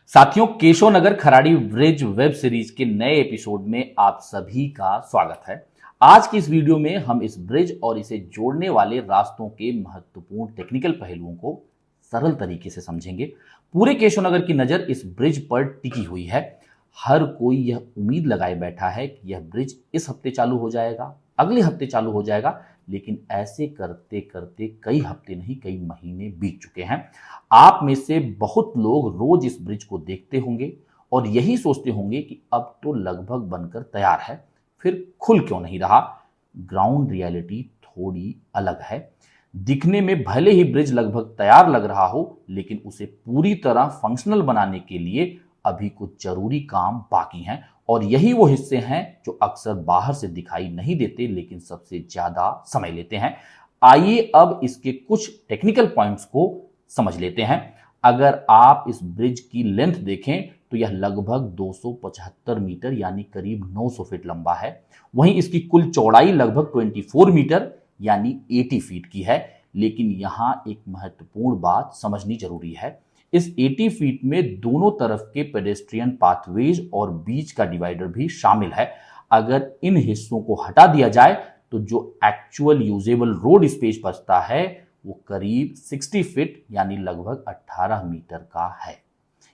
साथियों, केशव नगर Kharadi bridge web series के नए एपिसोड में आप सभी का स्वागत है। आज की इस वीडियो में हम इस ब्रिज और इसे जोड़ने वाले रास्तों के महत्वपूर्ण टेक्निकल पहलुओं को सरल तरीके से समझेंगे। पूरे केशव नगर की नजर इस ब्रिज पर टिकी हुई है। हर कोई यह उम्मीद लगाए बैठा है कि यह ब्रिज इस हफ्ते चालू हो जाएगा, अगले हफ्ते चालू हो जाएगा, लेकिन ऐसे करते करते कई हफ्ते नहीं कई महीने बीत चुके हैं। आप में से बहुत लोग रोज इस ब्रिज को देखते होंगे और यही सोचते होंगे कि अब तो लगभग बनकर तैयार है, फिर खुल क्यों नहीं रहा। ग्राउंड रियलिटी थोड़ी अलग है। दिखने में भले ही ब्रिज लगभग तैयार लग रहा हो, लेकिन उसे पूरी तरह फंक्शनल बनाने के लिए अभी कुछ जरूरी काम बाकी हैं और यही वो हिस्से हैं जो अक्सर बाहर से दिखाई नहीं देते लेकिन सबसे ज्यादा समय लेते हैं। आइए अब इसके कुछ टेक्निकल पॉइंट्स को समझ लेते हैं। अगर आप इस ब्रिज की लेंथ देखें तो यह लगभग 275 मीटर यानी करीब 900 फीट लंबा है। वहीं इसकी कुल चौड़ाई लगभग 24 मीटर यानी 80 फीट की है। लेकिन यहां एक महत्वपूर्ण बात समझनी जरूरी है। इस 80 फीट में दोनों तरफ के पेडेस्ट्रियन पाथवेज और बीच का डिवाइडर भी शामिल है। अगर इन हिस्सों को हटा दिया जाए तो जो एक्चुअल यूजेबल रोड स्पेस बचता है वो करीब 60 फीट यानी लगभग 18 मीटर का है।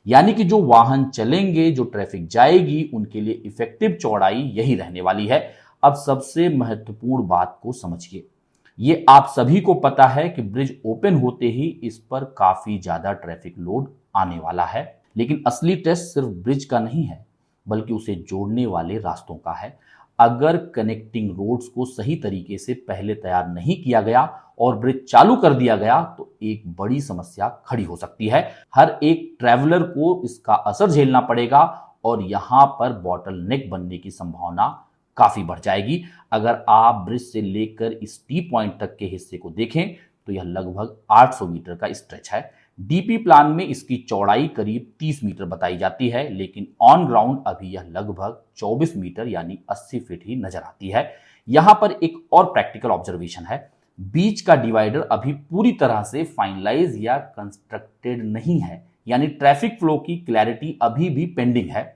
यानी कि जो वाहन चलेंगे, जो ट्रैफिक जाएगी, उनके लिए इफेक्टिव चौड़ाई यही रहने वाली है। अब सबसे महत्वपूर्ण बात को समझिए। ये आप सभी को पता है कि ब्रिज ओपन होते ही इस पर काफी ज्यादा ट्रैफिक लोड आने वाला है, लेकिन असली टेस्ट सिर्फ ब्रिज का नहीं है बल्कि उसे जोड़ने वाले रास्तों का है। अगर कनेक्टिंग रोड्स को सही तरीके से पहले तैयार नहीं किया गया और ब्रिज चालू कर दिया गया तो एक बड़ी समस्या खड़ी हो सकती है। हर एक ट्रैवलर को इसका असर झेलना पड़ेगा और यहां पर बॉटल नेक बनने की संभावना काफी बढ़ जाएगी। अगर आप ब्रिज से लेकर इस टी पॉइंट तक के हिस्से को देखें तो यह लगभग 800 मीटर का स्ट्रेच है। डीपी प्लान में इसकी चौड़ाई करीब 30 मीटर बताई जाती है, लेकिन ऑन ग्राउंड अभी यह लगभग 24 मीटर यानी 80 फीट ही नजर आती है। यहां पर एक और प्रैक्टिकल ऑब्जर्वेशन है। बीच का डिवाइडर अभी पूरी तरह से फाइनलाइज या कंस्ट्रक्टेड नहीं है, यानी ट्रैफिक फ्लो की क्लैरिटी अभी भी पेंडिंग है।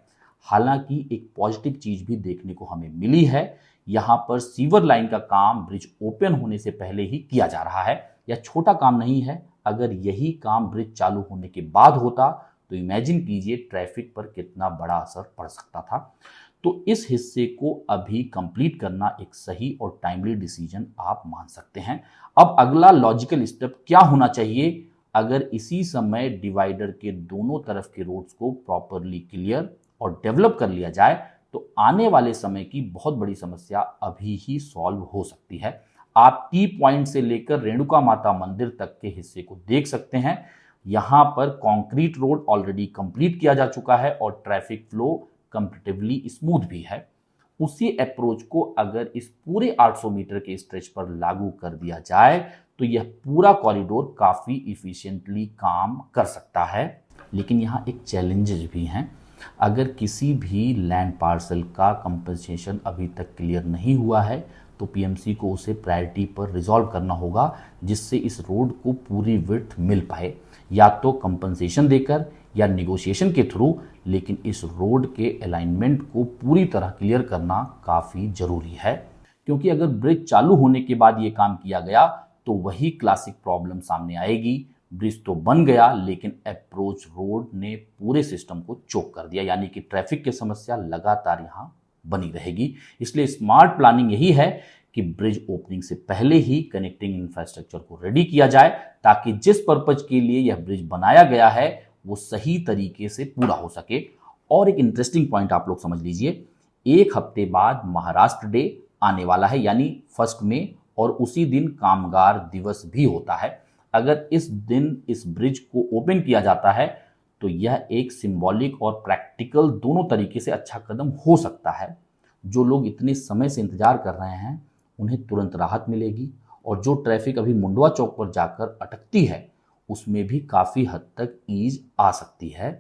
हालांकि एक पॉजिटिव चीज भी देखने को हमें मिली है। यहां पर सीवर लाइन का काम ब्रिज ओपन होने से पहले ही किया जा रहा है। यह छोटा काम नहीं है। अगर यही काम ब्रिज चालू होने के बाद होता तो इमेजिन कीजिए ट्रैफिक पर कितना बड़ा असर पड़ सकता था। तो इस हिस्से को अभी कंप्लीट करना एक सही और टाइमली डिसीजन आप मान सकते हैं। अब अगला लॉजिकल स्टेप क्या होना चाहिए? अगर इसी समय डिवाइडर के दोनों तरफ के रोड्स को प्रॉपरली क्लियर और डेवलप कर लिया जाए तो आने वाले समय की बहुत बड़ी समस्या अभी ही सॉल्व हो सकती है। आप टी पॉइंट से लेकर रेणुका माता मंदिर तक के हिस्से को देख सकते हैं। यहां पर कंक्रीट रोड ऑलरेडी कंप्लीट किया जा चुका है और ट्रैफिक फ्लो कंपैरेटिवली स्मूथ भी है। उसी अप्रोच को अगर इस पूरे 800 मीटर के स्ट्रेच पर लागू कर दिया जाए तो यह पूरा कॉरिडोर काफी इफिशिएंटली काम कर सकता है। लेकिन यहाँ एक चैलेंजेस भी हैं। अगर किसी भी लैंड पार्सल का कंपनसेशन अभी तक क्लियर नहीं हुआ है तो पीएमसी को उसे प्रायोरिटी पर रिजॉल्व करना होगा, जिससे इस रोड को पूरी विड्थ मिल पाए, या तो कंपनसेशन देकर या निगोशिएशन के थ्रू। लेकिन इस रोड के अलाइनमेंट को पूरी तरह क्लियर करना काफ़ी ज़रूरी है, क्योंकि अगर ब्रिज चालू होने के बाद ये काम किया गया तो वही क्लासिक प्रॉब्लम सामने आएगी। ब्रिज तो बन गया लेकिन अप्रोच रोड ने पूरे सिस्टम को चोक कर दिया, यानी कि ट्रैफिक की समस्या लगातार यहाँ बनी रहेगी। इसलिए स्मार्ट प्लानिंग यही है कि ब्रिज ओपनिंग से पहले ही कनेक्टिंग इंफ्रास्ट्रक्चर को रेडी किया जाए, ताकि जिस पर्पज के लिए यह ब्रिज बनाया गया है वो सही तरीके से पूरा हो सके। और एक इंटरेस्टिंग पॉइंट आप लोग समझ लीजिए, एक हफ्ते बाद महाराष्ट्र डे आने वाला है यानी 1 मई, और उसी दिन कामगार दिवस भी होता है। अगर इस दिन इस ब्रिज को ओपन किया जाता है तो यह एक सिंबॉलिक और प्रैक्टिकल दोनों तरीके से अच्छा कदम हो सकता है। जो लोग इतने समय से इंतजार कर रहे हैं उन्हें तुरंत राहत मिलेगी, और जो ट्रैफिक अभी मुंडवा चौक पर जाकर अटकती है उसमें भी काफ़ी हद तक ईज आ सकती है।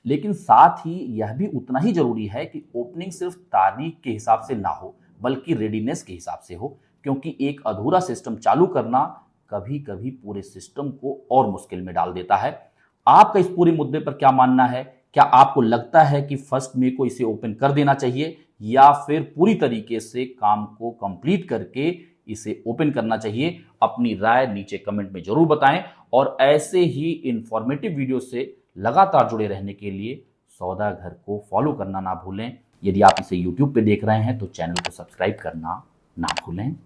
लेकिन साथ ही यह भी उतना ही जरूरी है कि ओपनिंग सिर्फ तारीख के हिसाब से ना हो बल्कि रेडीनेस के हिसाब से हो, क्योंकि एक अधूरा सिस्टम चालू करना कभी कभी पूरे सिस्टम को और मुश्किल में डाल देता है। आपका इस पूरे मुद्दे पर क्या मानना है? क्या आपको लगता है कि 1 मई को इसे ओपन कर देना चाहिए या फिर पूरी तरीके से काम को कंप्लीट करके इसे ओपन करना चाहिए? अपनी राय नीचे कमेंट में जरूर बताएं और ऐसे ही इंफॉर्मेटिव वीडियो से लगातार जुड़े रहने के लिए सौदागर को फॉलो करना ना भूलें। यदि आप इसे YouTube पे देख रहे हैं तो चैनल को सब्सक्राइब करना ना भूलें।